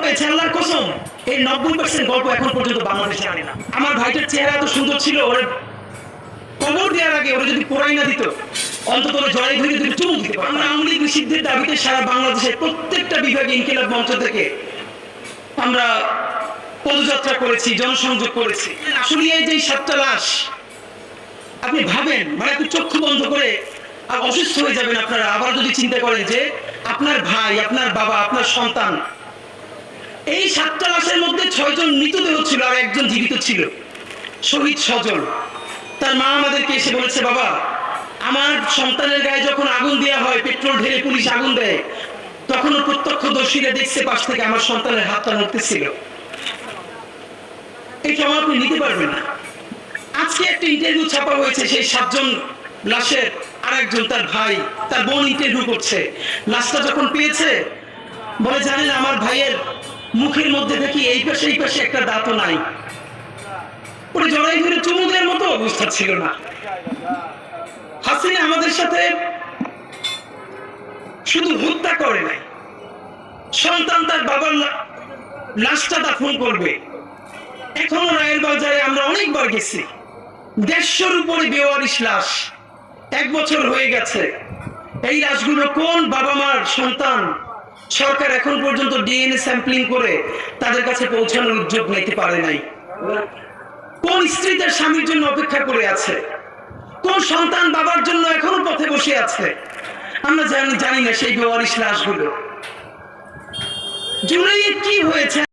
আল্লাহর কসম, এই 90% গল্প এখন পর্যন্ত বাংলাদেশে জানে না। আমার ভাইটার চেহারা এত সুন্দর ছিল, ওর কবর দেওয়ার আগে ওরা যদি পোড়াই না দিত, অন্তত জড়াই ধরে যদি চুমুক দিতে পারত। আমরা আওয়ামী লীগ নিষিদ্ধের দাবিতে সারা বাংলাদেশের প্রত্যেকটা বিভাগে ইনকিলাব মঞ্চ থেকে আমরা পদযাত্রা করেছি, জনসংযোগ করেছি। আসলে এই যে 7টা লাশ, আপনি ভাবেন, মানে আপনি চক্ষু বন্ধ করে আর অসুস্থ হয়ে যাবেন আপনারা আবার যদি চিন্তা করেন যে আপনার ভাই, আপনার বাবা, আপনার সন্তান, এই 7টা লাশের মধ্যে 6 জন মৃতদেহ ছিল আর 1 জন জীবিত ছিল, শহীদ সজল। তার মা আমাদেরকে এসে বলেছে, বাবা, আমার সন্তানের গায়ে যখন আগুন দেওয়া হয়, পেট্রোল ঢেলে পুলিশ আগুন দেয়, তখন প্রত্যক্ষদর্শীরা দেখছে পাশ থেকে আমার সন্তানের হাতটা নড়তেছিল। এই ক্ষমা আপনি নিতে পারবেন না। আজকে একটা ইন্টারভিউ ছাপা হয়েছে, সেই 7 জন লাশের আরেকজন, তার ভাই, তার বোন ইন্টারভিউ করছে। লাশটা যখন পেয়েছে বলে, জানেন আমার ভাইয়ের মুখের মধ্যে দেখি এই পাশে একটা দাঁতও নাই। ওরে জড়াই ধরে চুমু দেওয়ার মতো অবস্থা ছিল না। হাসিনা আমাদের সাথে শুধু হত্যা করে নাই, সন্তান তার বাবার লাশটা দাফন করবে। এখনো রায়ের বাজারে আমরা অনেকবার গেছি, 150-র উপরে বেওয়ারিশ লাশ, 1 বছর হয়ে গেছে। এই লাশগুলো কোন বাবা মার সন্তান, সরকার এখন পর্যন্ত ডিএনএ স্যাম্পলিং করে তাদের কাছে পৌঁছানোর উদ্যোগ নিতে পারে নাই। কোন স্ত্রী তার স্বামীর জন্য অপেক্ষা করে আছে, কোন সন্তান বাবার জন্য এখনো পথে বসে আছে, আমরা জানি না সেই বেওয়ারিশ লাশগুলো। জুলাইয়ে কি হয়েছে